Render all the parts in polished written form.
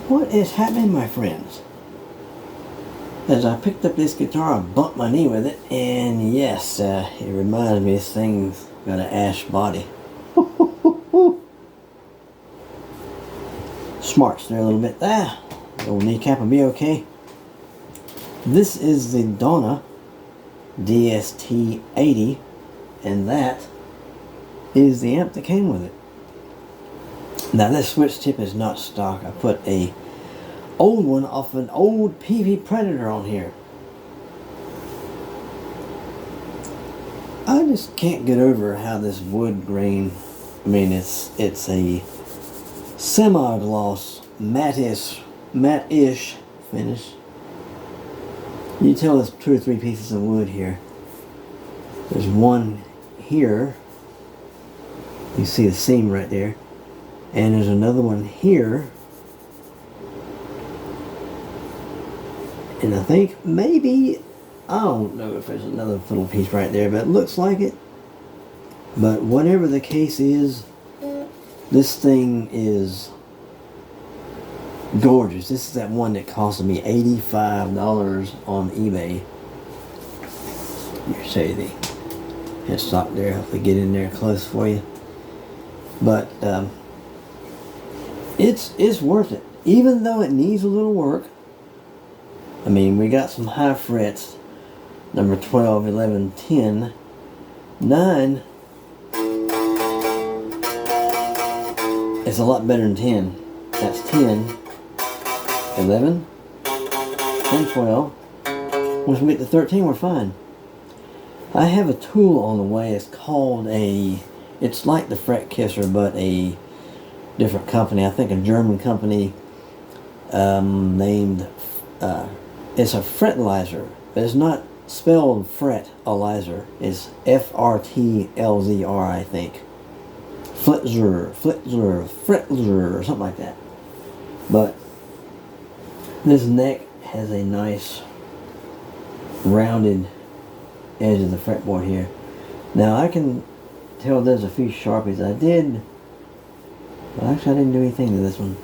What is happening, my friends? As I picked up this guitar, I bumped my knee with it, and yes, it reminds me this thing's got an ash body. Smarts there a little bit there. The old kneecap will be okay. This is the Donna dst80, and that is the amp that came with it. Now this switch tip is not stock. I put a old one off an old PV Predator on here. I just can't get over how this wood grain, I mean it's a semi-gloss matte-ish finish. You tell there's 2 or 3 pieces of wood here. There's one here. You see the seam right there. And there's another one here. And I think maybe, I don't know if there's another little piece right there, but it looks like it. But whatever the case is, this thing is gorgeous. This is that one that cost me $85 on eBay. You say the headstock there, hopefully get in there close for you. But it's worth it, even though it needs a little work. I mean, we got some high frets, number 12, 11, 10, 9. It's a lot better than 10. That's 10, 11, and 12. Once we get to 13, we're fine. I have a tool on the way. It's called it's like the Fret Kisser, but a different company. I think a German company named, it's a fretliner, but it's not spelled fretliner. It's F-R-T-L-Z-R, I think. Fletzer, or something like that. But this neck has a nice rounded edge of the fretboard here. Now I can tell there's a few Sharpies. I did, well, actually I didn't do anything to this one,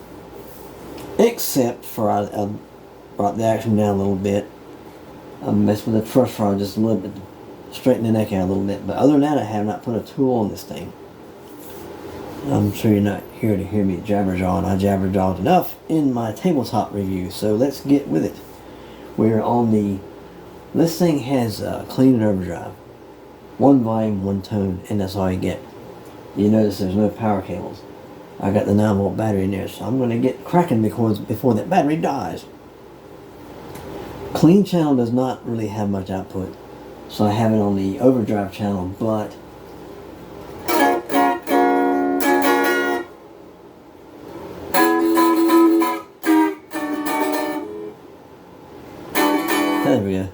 except for I brought the action down a little bit. I messed with the truss rod just a little bit, straightened the neck out a little bit. But other than that, I have not put a tool on this thing. I'm sure you're not here to hear me jabber-jawing. I jabber-jawed enough in my tabletop review, so let's get with it. We're on the, this thing has clean and overdrive. 1 volume, 1 tone, and that's all you get. You notice there's no power cables. I got the 9-volt battery in there, so I'm going to get cracking before that battery dies. Clean channel does not really have much output, so I have it on the overdrive channel, but there we go.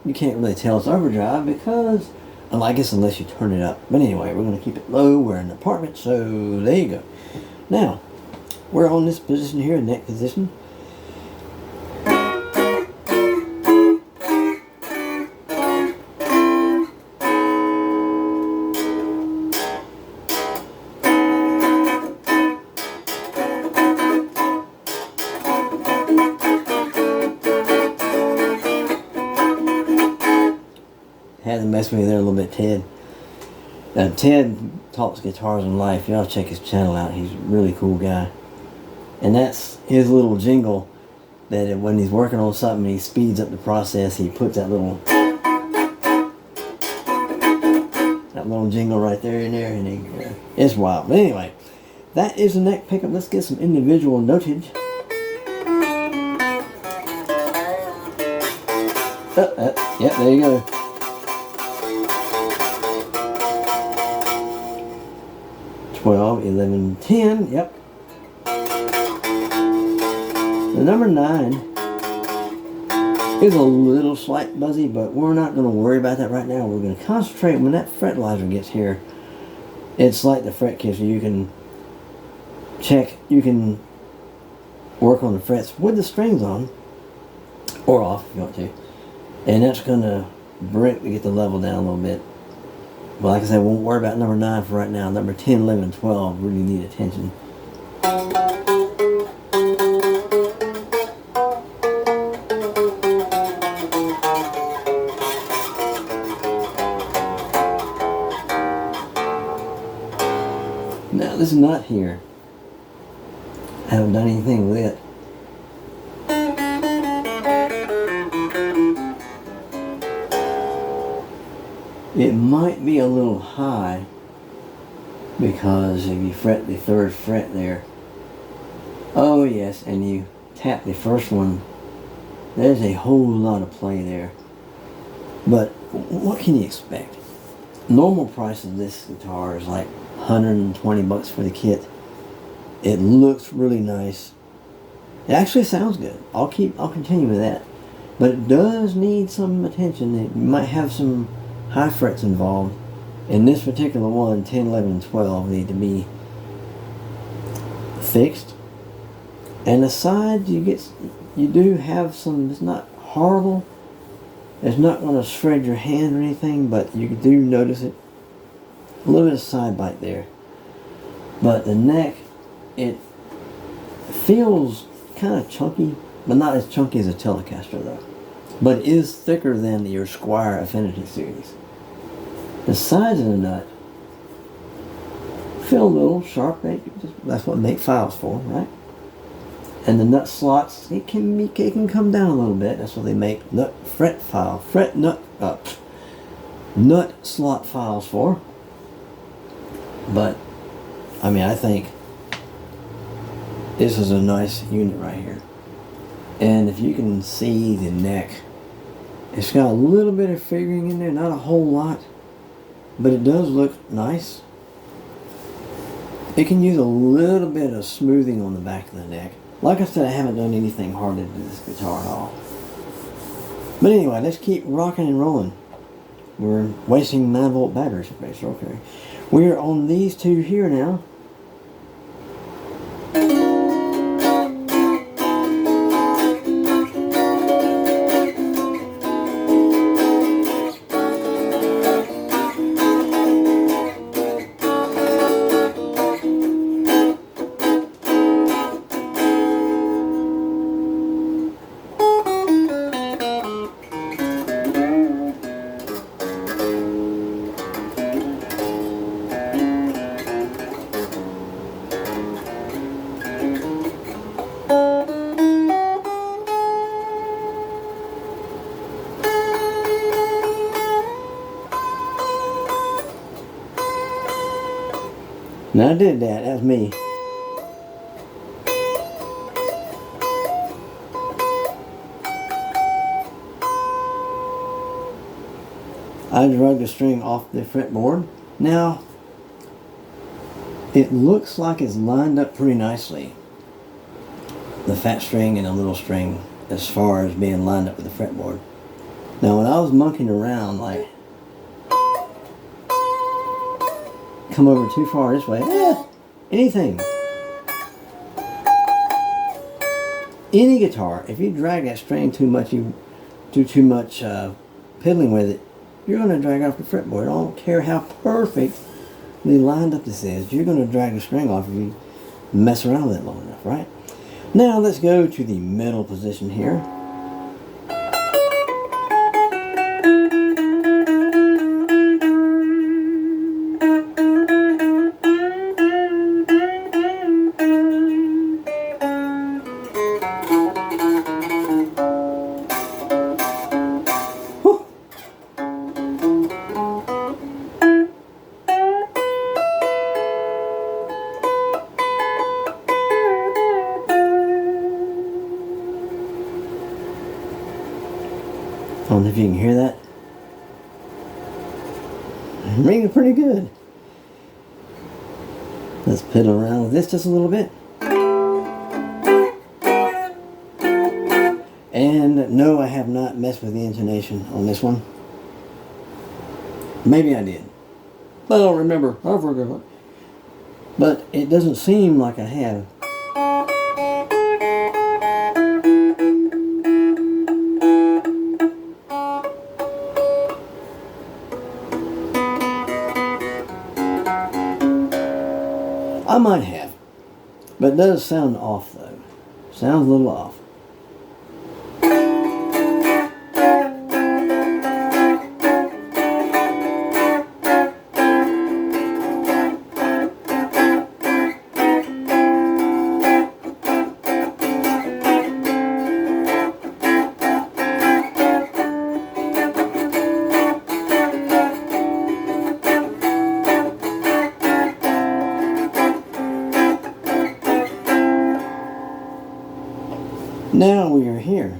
You can't really tell it's overdrive because, well, I guess unless you turn it up. But anyway, we're going to keep it low. We're in an apartment, so there you go. Now, we're on this position here, neck position. Had to mess with me there a little bit, Ted. Ted talks guitars and life. Y'all check his channel out. He's a really cool guy. And that's his little jingle that when he's working on something, he speeds up the process. He puts that little jingle right there in there, and it's wild. But anyway, that is the neck pickup. Let's get some individual notage. Yep, there you go. $12, $11, $10, yep. The number 9 is a little slight buzzy, but we're not going to worry about that right now. We're going to concentrate when that fretliner gets here. It's like the Fret Kisser. You can check, you can work on the frets with the strings on or off if you want to, and that's going to get the level down a little bit. But like I said, won't worry about number 9 for right now. Number 10, 11, and 12 really need attention. Now this nut here, I haven't done anything with it. It might be a little high because if you fret the 3rd fret there, oh yes, and you tap the first one, there's a whole lot of play there. But what can you expect? Normal price of this guitar is like 120 bucks for the kit. It looks really nice. It actually sounds good. I'll continue with that. But it does need some attention. It might have some high frets involved. In this particular one, 10, 11, and 12 need to be fixed. And the sides, you do have some, it's not horrible. It's not going to shred your hand or anything, but you do notice it. A little bit of side bite there. But the neck, it feels kind of chunky, but not as chunky as a Telecaster though. But it is thicker than your Squire Affinity series. The sides of the nut feel a little sharp. That's what they make files for, right? And the nut slots, it can come down a little bit. That's what they make nut slot files for. But I mean, I think this is a nice unit right here. And if you can see the neck, it's got a little bit of figuring in there, not a whole lot, but it does look nice. It can use a little bit of smoothing on the back of the neck. Like I said, I haven't done anything hard to this guitar at all. But anyway, let's keep rocking and rolling. We're wasting 9-volt batteries. Okay. We're on these two here now. Now I did that. That's me. I drug the string off the fretboard. Now, it looks like it's lined up pretty nicely. The fat string and the little string as far as being lined up with the fretboard. Now when I was monkeying around, like, come over too far this way, anything. Any guitar, if you drag that string too much, you do too much piddling with it, you're going to drag off the fretboard. I don't care how perfectly lined up this is, you're going to drag the string off if you mess around with it long enough, right? Now let's go to the middle position here. I don't know if you can hear that. Ringing pretty good. Let's piddle around with this just a little bit. And no, I have not messed with the intonation on this one. Maybe I did, but I don't remember. I forgot. But it doesn't seem like I have. I might have. But it does sound off though. Sounds a little off. Now we are here.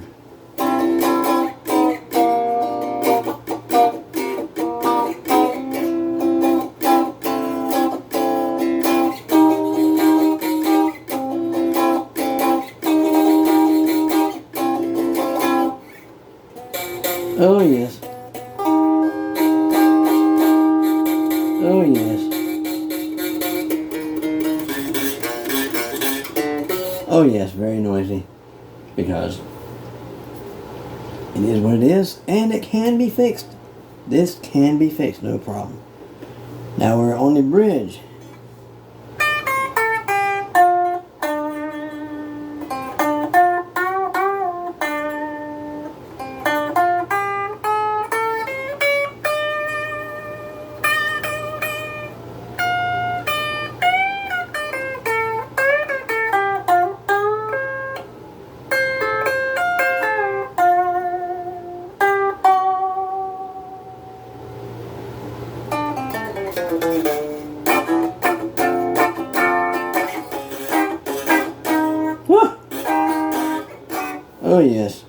Oh yes. Oh yes. Oh yes, very noisy. Because it is what it is, and it can be fixed. This can be fixed, no problem. Now we're on the bridge. Oh yes.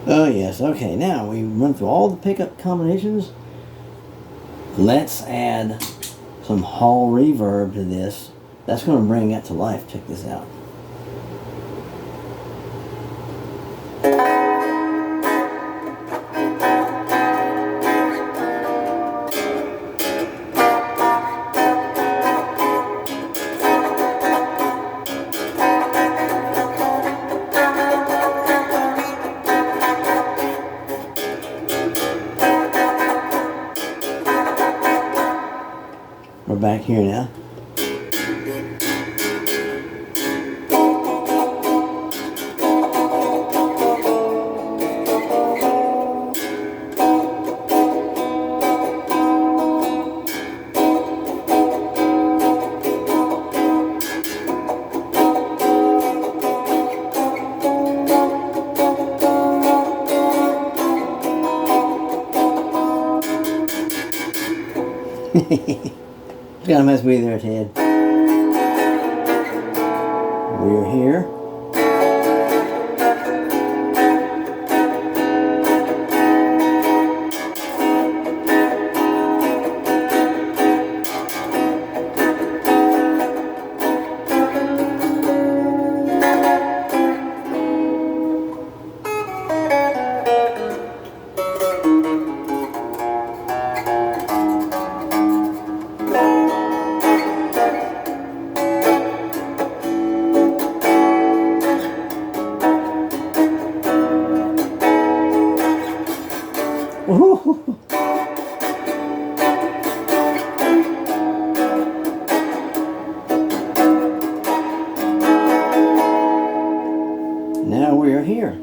Oh yes. Okay, now we run through all the pickup combinations. Let's add some hall reverb to this. That's going to bring that to life. Check this out. We're back here now. Gotta mess with you there, Ted. We're here. Woohoo! Now we are here.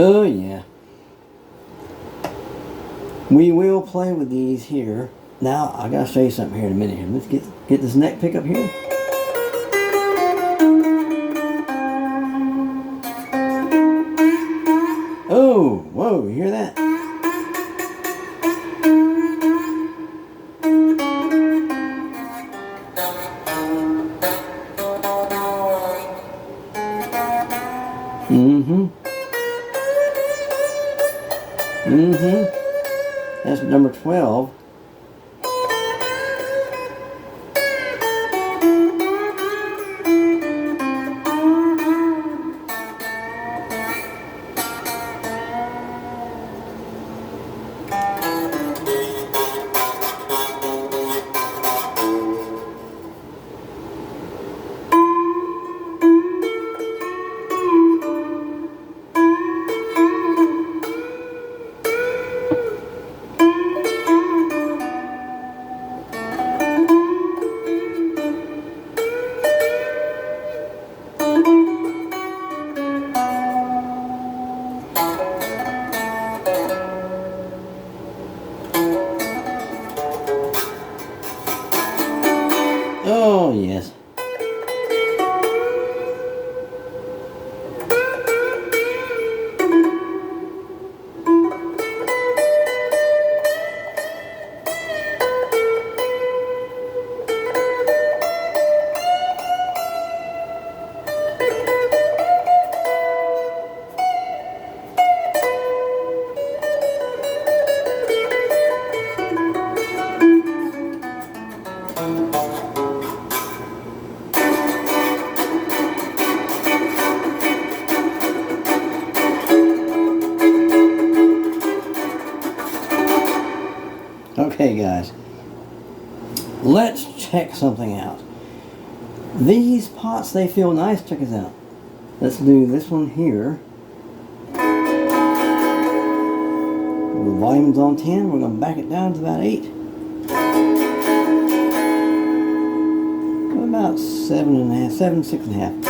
Oh yeah. We will play with these here. Now I gotta show you something here in a minute here. Let's get this neck pickup here. Oh, whoa, you hear that? That's number 12. Oh, yes. Okay, guys, let's check something out. These pots, they feel nice. Check this out. Let's do this one here. The volume's on 10. We're going to back it down to about 8. About 7.5, 7, 6.5.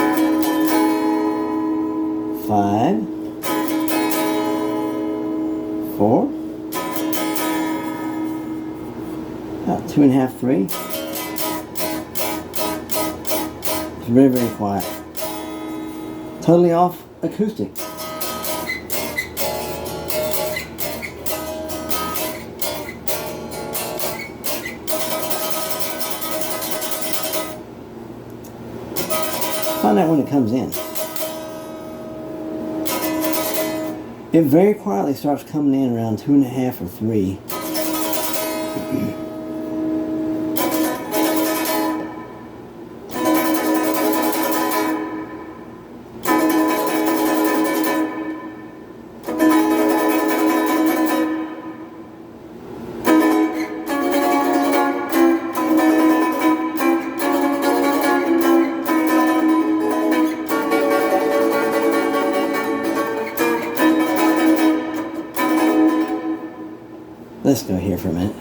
5, 4. About 2.5, 3. It's very, very quiet. Totally off acoustic. Find out when it comes in. It very quietly starts coming in around 2.5 or 3. Let's go here for a minute.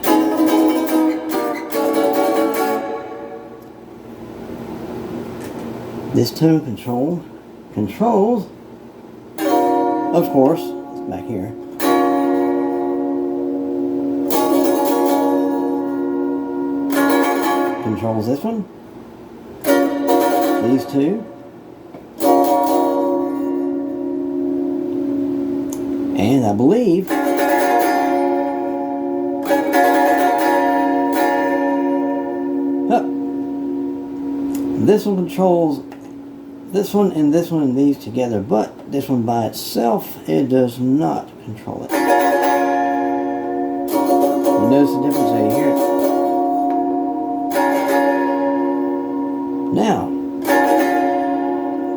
This tone control controls, of course, it's back here. Controls this one, these two, and I believe this one controls this one and these together, but this one by itself, it does not control it. You notice the difference right here. Now,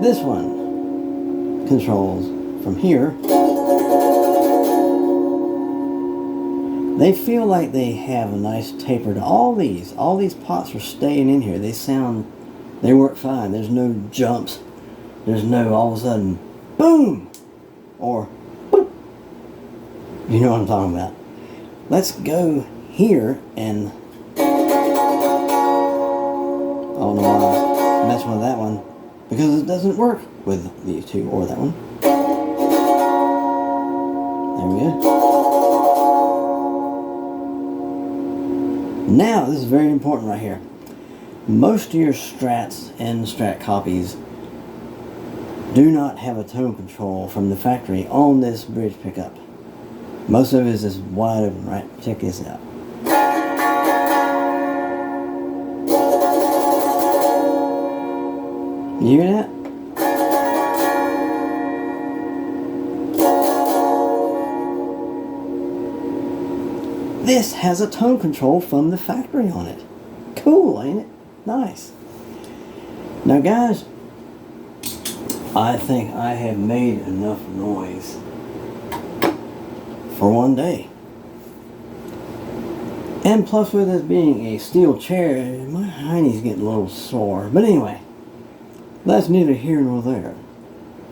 this one controls from here. They feel like they have a nice taper to all these. All these pots are staying in here. They work fine. There's no jumps. There's no all of a sudden boom or boop. You know what I'm talking about. Let's go here and I don't know why I'm messing with that one, because it doesn't work with these two or that one. There we go. Now this is very important right here. Most of your strats and strat copies do not have a tone control from the factory on this bridge pickup. Most of it is just wide open, right? Check this out. You hear that? This has a tone control from the factory on it. Cool, ain't it? Nice. Now guys, I think I have made enough noise for one day. And plus with this being a steel chair, my hiney's getting a little sore. But anyway, that's neither here nor there.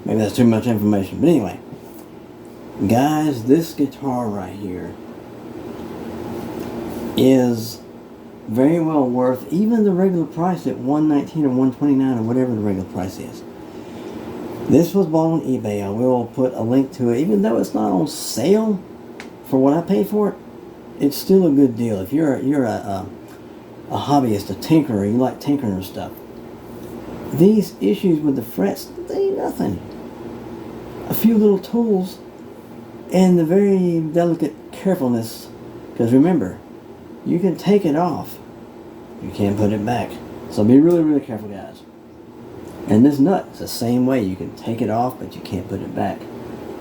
Maybe that's too much information. But anyway, guys, this guitar right here is very well worth even the regular price at $119 or $129 or whatever the regular price is. This was bought on eBay. I will put a link to it. Even though it's not on sale for what I paid for it, it's still a good deal. If you're a hobbyist, a tinkerer, you like tinkering and stuff, these issues with the frets, they ain't nothing. A few little tools and the very delicate carefulness, because remember, you can take it off, you can't put it back. So be really, really careful, guys. And this nut is the same way. You can take it off, but you can't put it back.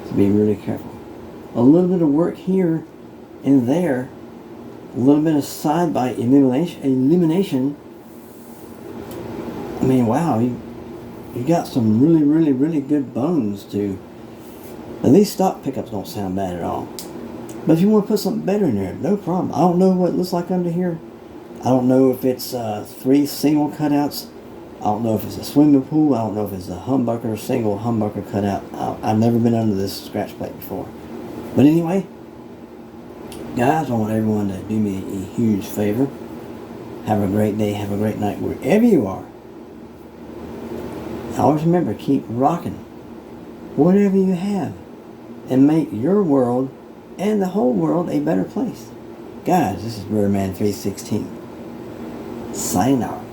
So be really careful. A little bit of work here and there, a little bit of side by elimination. I mean, wow, you got some really, really, really good bones to. And these stock pickups don't sound bad at all. But if you want to put something better in there, no problem. I don't know what it looks like under here. I don't know if it's 3 single cutouts. I don't know if it's a swimming pool. I don't know if it's a humbucker, single humbucker cutout. I've never been under this scratch plate before. But anyway, guys, I want everyone to do me a huge favor. Have a great day. Have a great night wherever you are. Always remember, keep rocking whatever you have and make your world and the whole world a better place. Guys, this is Riverman 316. Sayonara.